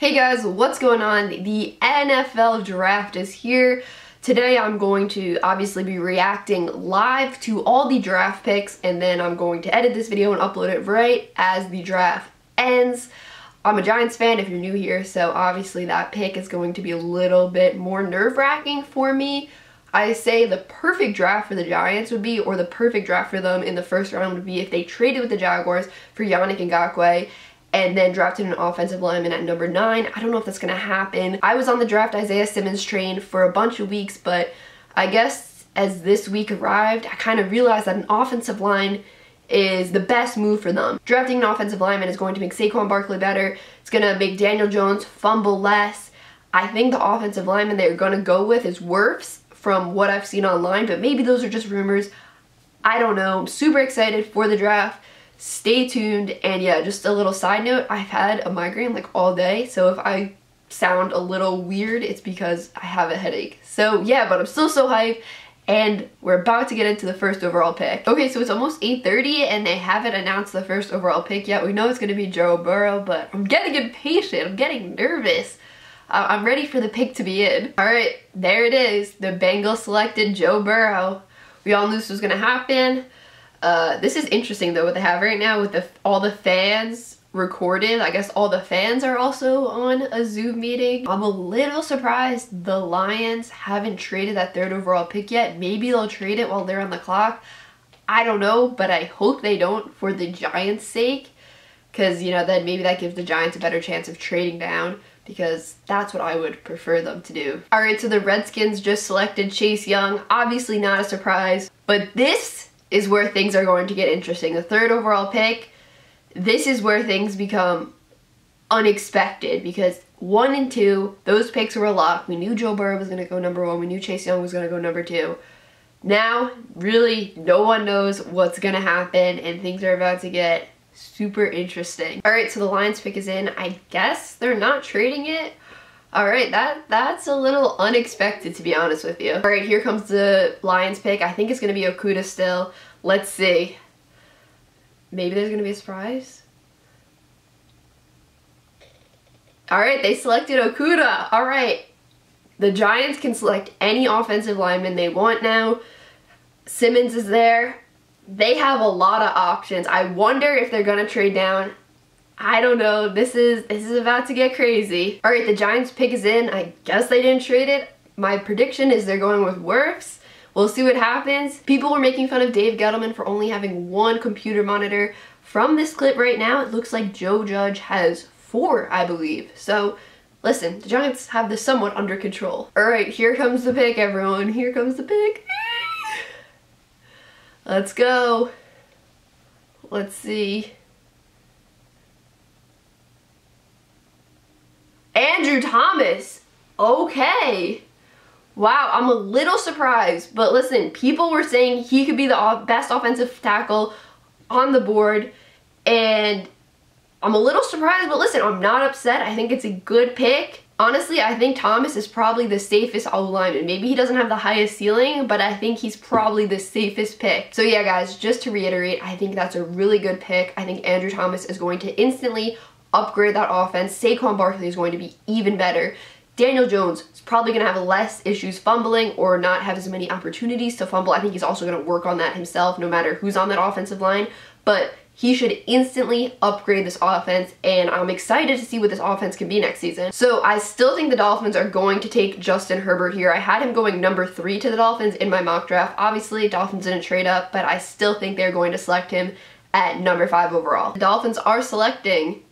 Hey guys, what's going on? The NFL draft is here. Today I'm going to obviously be reacting live to all the draft picks, and then I'm going to edit this video and upload it right as the draft ends. I'm a Giants fan if you're new here, so obviously that pick is going to be a little bit more nerve-wracking for me. I say the perfect draft for the Giants would be, or the perfect draft for them in the first round would be if they traded with the Jaguars for Yannick Ngakoue and then drafted an offensive lineman at number 9. I don't know if that's going to happen. I was on the draft Isaiah Simmons train for a bunch of weeks, but I guess as this week arrived, I kind of realized that an offensive line is the best move for them. Drafting an offensive lineman is going to make Saquon Barkley better. It's going to make Daniel Jones fumble less. I think the offensive lineman they're going to go with is Wirfs from what I've seen online, but maybe those are just rumors. I don't know. I'm super excited for the draft. Stay tuned. And yeah, just a little side note, I've had a migraine like all day, so if I sound a little weird, it's because I have a headache. So yeah, but I'm still so hyped, and we're about to get into the first overall pick. Okay, so it's almost 8:30 and they haven't announced the first overall pick yet. We know it's going to be Joe Burrow, but I'm getting impatient. I'm getting nervous. I'm ready for the pick to be in. All right, there it is. The Bengals selected Joe Burrow. We all knew this was going to happen. This is interesting though what they have right now with all the fans recorded. I guess all the fans are also on a Zoom meeting. I'm a little surprised the Lions haven't traded that third overall pick yet. Maybe they'll trade it while they're on the clock. I don't know, but I hope they don't for the Giants' sake, because you know, then maybe that gives the Giants a better chance of trading down, because that's what I would prefer them to do. Alright, so the Redskins just selected Chase Young. Obviously not a surprise, but this is where things are going to get interesting. The third overall pick, this is where things become unexpected, because 1 and 2, those picks were a lock. We knew Joe Burrow was going to go number 1. We knew Chase Young was going to go number 2. Now, really, no one knows what's going to happen, and things are about to get super interesting. Alright, so the Lions pick is in. I guess they're not trading it. Alright, that's a little unexpected, to be honest with you. Alright, here comes the Lions pick. I think it's going to be Okudah still. Let's see. Maybe there's going to be a surprise. Alright, they selected Okudah. Alright, the Giants can select any offensive lineman they want now. Simmons is there. They have a lot of options. I wonder if they're going to trade down. I don't know. This is about to get crazy. Alright, the Giants pick is in. I guess they didn't trade it. My prediction is they're going with Wirfs. We'll see what happens. People were making fun of Dave Gettleman for only having 1 computer monitor. From this clip right now, it looks like Joe Judge has 4, I believe. So, listen, the Giants have this somewhat under control. Alright, here comes the pick, everyone. Here comes the pick. Let's go. Let's see. Andrew Thomas. Okay. Wow, I'm a little surprised. But listen, people were saying he could be the best offensive tackle on the board. And I'm a little surprised, but listen, I'm not upset. I think it's a good pick. Honestly, I think Thomas is probably the safest O-lineman. Maybe he doesn't have the highest ceiling, but I think he's probably the safest pick. So yeah, guys, just to reiterate, I think that's a really good pick. I think Andrew Thomas is going to instantly upgrade that offense. Saquon Barkley is going to be even better. Daniel Jones is probably going to have less issues fumbling or not have as many opportunities to fumble. I think he's also going to work on that himself no matter who's on that offensive line. But he should instantly upgrade this offense, and I'm excited to see what this offense can be next season. So I still think the Dolphins are going to take Justin Herbert here. I had him going number 3 to the Dolphins in my mock draft. Obviously, Dolphins didn't trade up, but I still think they're going to select him at number 5 overall. The Dolphins are selecting.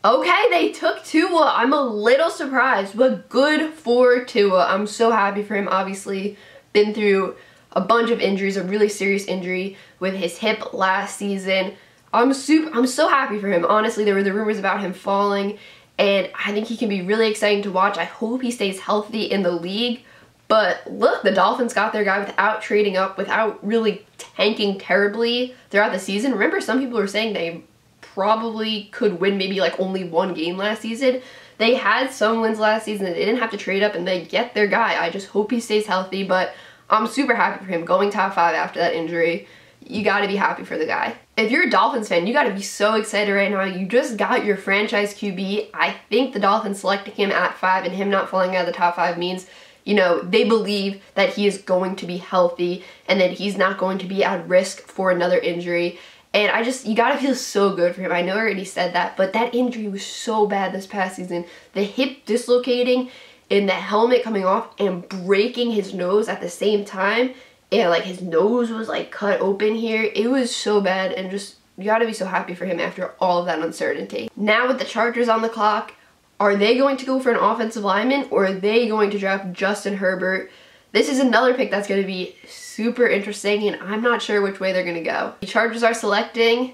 Okay, they took Tua. I'm a little surprised, but good for Tua. I'm so happy for him. Obviously, been through a bunch of injuries, a really serious injury with his hip last season. I'm so happy for him. Honestly, there were the rumors about him falling, and I think he can be really exciting to watch. I hope he stays healthy in the league. But look, the Dolphins got their guy without trading up, without really tanking terribly throughout the season. Remember, some people were saying they probably could win maybe like only 1 game last season. They had some wins last season. They didn't have to trade up, and they get their guy. I just hope he stays healthy, but I'm super happy for him going top 5 after that injury. You got to be happy for the guy. If you're a Dolphins fan, you gotta be so excited right now. You just got your franchise QB. I think the Dolphins selecting him at 5 and him not falling out of the top 5 means, you know, they believe that he is going to be healthy and that he's not going to be at risk for another injury. And you gotta feel so good for him. I know I already said that, but that injury was so bad this past season. The hip dislocating and the helmet coming off and breaking his nose at the same time. And like his nose was like cut open here. It was so bad, and just, you gotta be so happy for him after all of that uncertainty. Now with the Chargers on the clock, are they going to go for an offensive lineman, or are they going to draft Justin Herbert? This is another pick that's going to be super interesting, and I'm not sure which way they're going to go. The Chargers are selecting.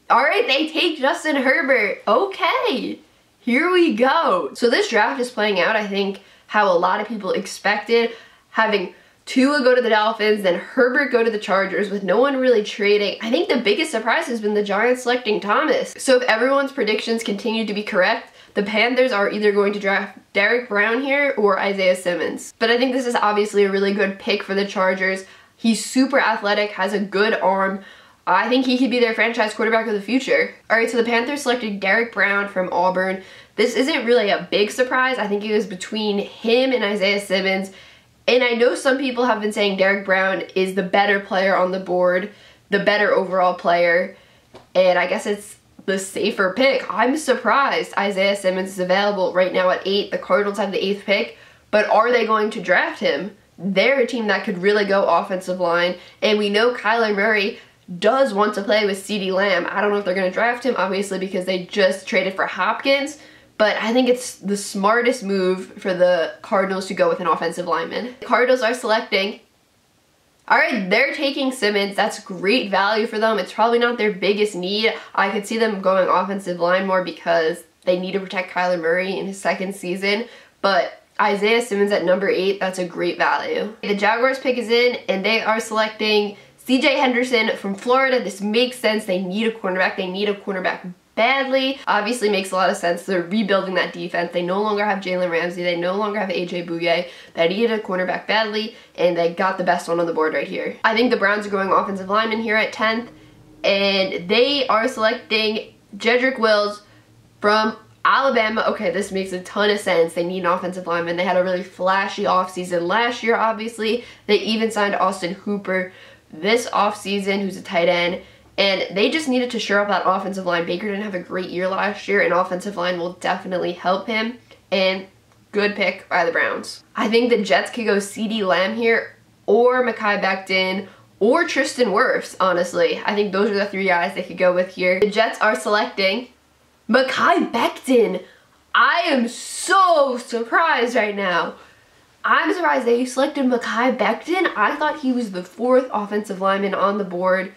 Alright, they take Justin Herbert. Okay, here we go. So this draft is playing out, I think, how a lot of people expected. Having Tua go to the Dolphins, then Herbert go to the Chargers with no one really trading. I think the biggest surprise has been the Giants selecting Thomas. So if everyone's predictions continue to be correct, the Panthers are either going to draft Derek Brown here or Isaiah Simmons. But I think this is obviously a really good pick for the Chargers. He's super athletic, has a good arm. I think he could be their franchise quarterback of the future. Alright, so the Panthers selected Derek Brown from Auburn. This isn't really a big surprise. I think it was between him and Isaiah Simmons. And I know some people have been saying Derek Brown is the better player on the board, the better overall player, and I guess it's the safer pick. I'm surprised Isaiah Simmons is available right now at 8. The Cardinals have the 8th pick, but are they going to draft him? They're a team that could really go offensive line, and we know Kyler Murray does want to play with CeeDee Lamb. I don't know if they're going to draft him, obviously, because they just traded for Hopkins, but I think it's the smartest move for the Cardinals to go with an offensive lineman. The Cardinals are selecting. Alright, they're taking Simmons. That's great value for them. It's probably not their biggest need. I could see them going offensive line more because they need to protect Kyler Murray in his 2nd season. But Isaiah Simmons at number 8, that's a great value. The Jaguars pick is in, and they are selecting CJ Henderson from Florida. This makes sense. They need a cornerback. They need a cornerback badly. Obviously makes a lot of sense. They're rebuilding that defense. They no longer have Jalen Ramsey. They no longer have AJ Bouye. They needed a cornerback badly, and they got the best one on the board right here. I think the Browns are going offensive lineman here at 10th, and they are selecting Jedrick Wills from Alabama. Okay, this makes a ton of sense. They need an offensive lineman. They had a really flashy offseason last year, obviously. They even signed Austin Hooper this offseason, who's a tight end. And they just needed to shore up that offensive line. Baker didn't have a great year last year, and offensive line will definitely help him. And good pick by the Browns. I think the Jets could go CeeDee Lamb here, or Mekhi Becton, or Tristan Wirfs, honestly. I think those are the 3 guys they could go with here. The Jets are selecting Mekhi Becton. I am so surprised right now. I'm surprised they selected Mekhi Becton. I thought he was the 4th offensive lineman on the board.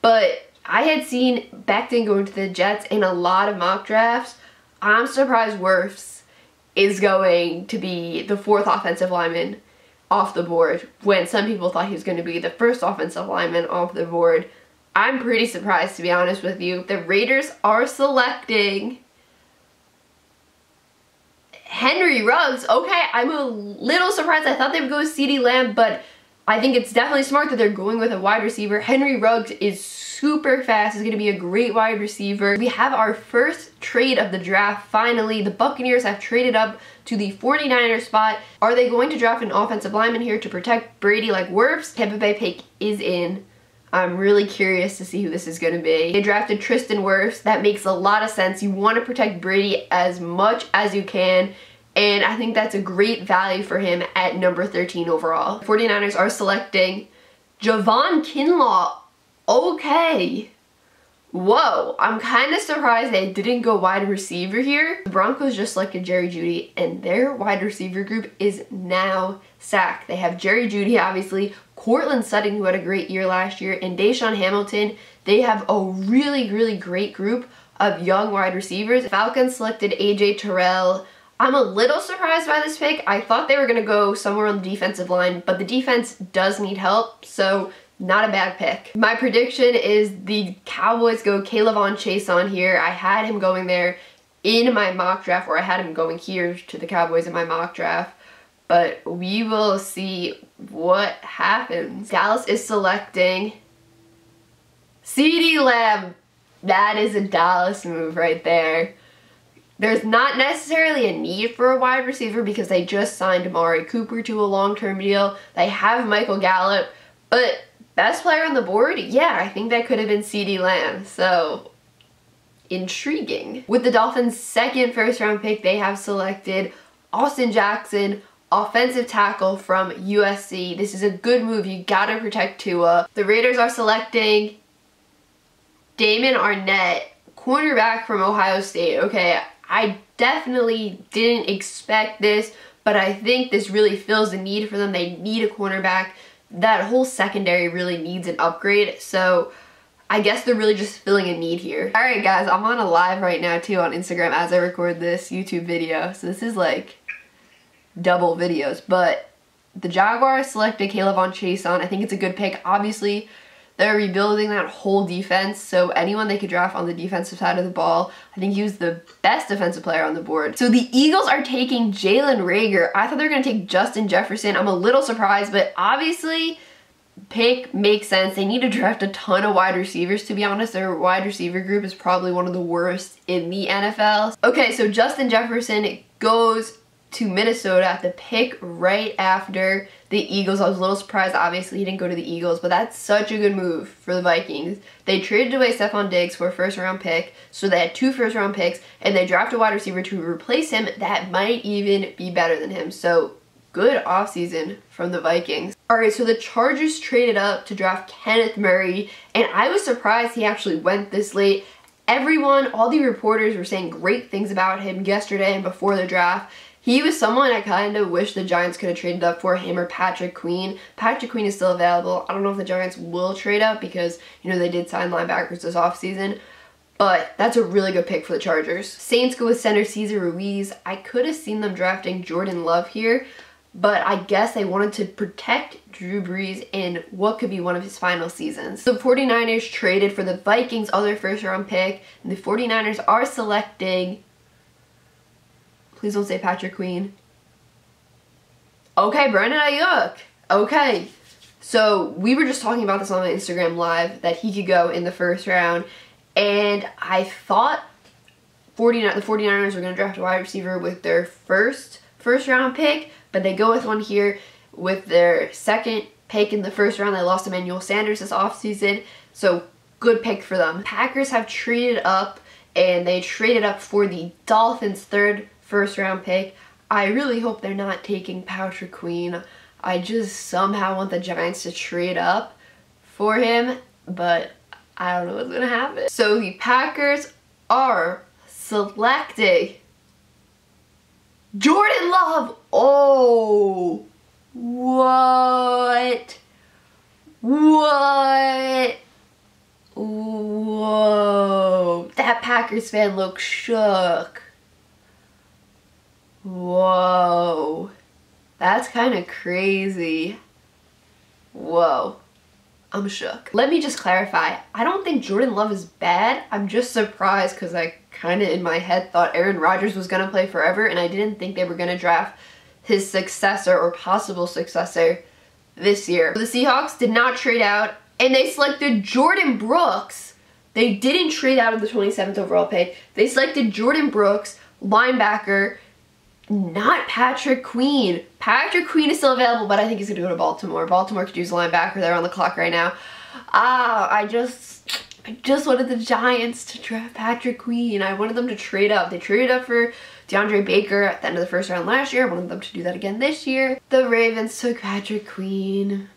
But I had seen Becton going to the Jets in a lot of mock drafts. I'm surprised Wirfs is going to be the 4th offensive lineman off the board when some people thought he was going to be the 1st offensive lineman off the board. I'm pretty surprised, to be honest with you. The Raiders are selecting Henry Ruggs. Okay, I'm a little surprised. I thought they would go with CeeDee Lamb, but I think it's definitely smart that they're going with a wide receiver. Henry Ruggs is super fast. He's going to be a great wide receiver. We have our first trade of the draft. Finally, the Buccaneers have traded up to the 49ers spot. Are they going to draft an offensive lineman here to protect Brady like Wirfs? Tampa Bay pick is in. I'm really curious to see who this is going to be. They drafted Tristan Wirfs. That makes a lot of sense. You want to protect Brady as much as you can. And I think that's a great value for him at number 13 overall. The 49ers are selecting Javon Kinlaw. Okay. Whoa. I'm kind of surprised they didn't go wide receiver here. The Broncos just selected Jerry Jeudy, and their wide receiver group is now stacked. They have Jerry Jeudy, obviously, Cortland Sutton, who had a great year last year, and Deshaun Hamilton. They have a really, really great group of young wide receivers. The Falcons selected AJ Terrell. I'm a little surprised by this pick. I thought they were going to go somewhere on the defensive line, but the defense does need help, so not a bad pick. My prediction is the Cowboys go K'Lavon Chaisson here. I had him going there in my mock draft, or I had him going here to the Cowboys in my mock draft, but we will see what happens. Dallas is selecting CeeDee Lamb, that is a Dallas move right there. There's not necessarily a need for a wide receiver because they just signed Amari Cooper to a long-term deal. They have Michael Gallup, but best player on the board? Yeah, I think that could have been CeeDee Lamb. So, intriguing. With the Dolphins' second first-round pick, they have selected Austin Jackson, offensive tackle from USC. This is a good move. You gotta protect Tua. The Raiders are selecting Damon Arnett, cornerback from Ohio State. Okay, I definitely didn't expect this, but I think this really fills the need for them. They need a cornerback. That whole secondary really needs an upgrade, so I guess they're really just filling a need here. Alright guys, I'm on a live right now too on Instagram as I record this YouTube video, so this is like double videos, but the Jaguars selected Caleb Chase on. I think it's a good pick. Obviously, they're rebuilding that whole defense, so anyone they could draft on the defensive side of the ball, I think he was the best defensive player on the board. So the Eagles are taking Jalen Reagor. I thought they were going to take Justin Jefferson. I'm a little surprised, but obviously, pick makes sense. They need to draft a ton of wide receivers, to be honest. Their wide receiver group is probably one of the worst in the NFL. Okay, so Justin Jefferson goes to Minnesota at the pick right after the Eagles. I was a little surprised, obviously, he didn't go to the Eagles, but that's such a good move for the Vikings. They traded away Stephon Diggs for a first-round pick, so they had 2 first-round picks, and they drafted a wide receiver to replace him that might even be better than him. So, good offseason from the Vikings. Alright, so the Chargers traded up to draft Kenneth Murray, and I was surprised he actually went this late. Everyone, all the reporters were saying great things about him yesterday and before the draft. He was someone I kind of wish the Giants could have traded up for, him or Patrick Queen. Patrick Queen is still available. I don't know if the Giants will trade up because, you know, they did sign linebackers this offseason. But that's a really good pick for the Chargers. Saints go with center Cesar Ruiz. I could have seen them drafting Jordan Love here, but I guess they wanted to protect Drew Brees in what could be one of his final seasons. The 49ers traded for the Vikings' other first-round pick, and the 49ers are selecting... Please don't say Patrick Queen. Okay, Brandon Ayuk. Okay. So, we were just talking about this on my Instagram Live, that he could go in the first round. And I thought the 49ers were going to draft a wide receiver with their first round pick. But they go with one here with their second pick in the first round. They lost Emmanuel Sanders this offseason. So, good pick for them. Packers have traded up, and they traded up for the Dolphins' third first-round pick. I really hope they're not taking Patrick Queen. I just somehow want the Giants to trade up for him, but I don't know what's gonna happen. So the Packers are selecting Jordan Love. Oh, what? What? Whoa. That Packers fan looks shook. Whoa, that's kind of crazy. Whoa, I'm shook. Let me just clarify. I don't think Jordan Love is bad. I'm just surprised because I kind of in my head thought Aaron Rodgers was going to play forever, and I didn't think they were going to draft his successor or possible successor this year. The Seahawks did not trade out, and they selected Jordan Brooks. They didn't trade out of the 27th overall pick. They selected Jordan Brooks, linebacker, not Patrick Queen. Patrick Queen is still available, but I think he's going to go to Baltimore. Baltimore could use linebacker. They're on the clock right now. I just wanted the Giants to draft Patrick Queen. I wanted them to trade up. They traded up for DeAndre Baker at the end of the first round last year. I wanted them to do that again this year. The Ravens took Patrick Queen.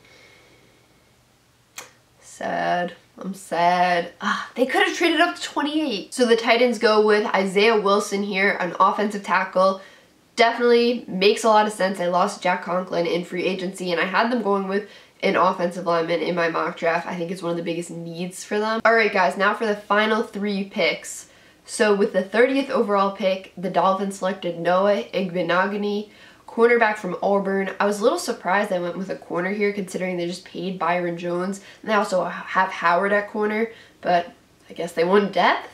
Sad. I'm sad. They could have traded up to 28. So the Titans go with Isaiah Wilson here, an offensive tackle. Definitely makes a lot of sense. I lost Jack Conklin in free agency, and I had them going with an offensive lineman in my mock draft. I think it's one of the biggest needs for them. Alright guys, now for the final 3 picks. So with the 30th overall pick, the Dolphins selected Noah Igbinoghene, cornerback from Auburn. I was a little surprised they went with a corner here considering they just paid Byron Jones. And they also have Howard at corner, but I guess they want depth.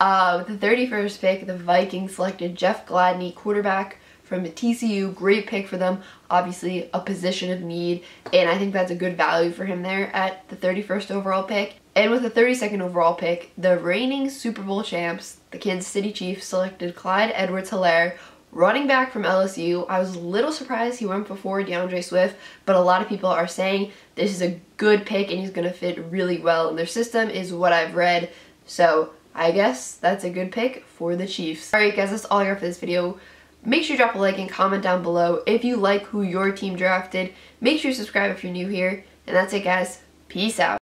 With the 31st pick, the Vikings selected Jeff Gladney, quarterback from TCU. Great pick for them. Obviously a position of need, and I think that's a good value for him there at the 31st overall pick. And with the 32nd overall pick, the reigning Super Bowl champs, the Kansas City Chiefs, selected Clyde Edwards-Hilaire, running back from LSU. I was a little surprised he went before DeAndre Swift, but a lot of people are saying this is a good pick and he's going to fit really well in their system, is what I've read. So I guess that's a good pick for the Chiefs. Alright guys, that's all I got for this video. Make sure you drop a like and comment down below if you like who your team drafted. Make sure you subscribe if you're new here. And that's it guys. Peace out.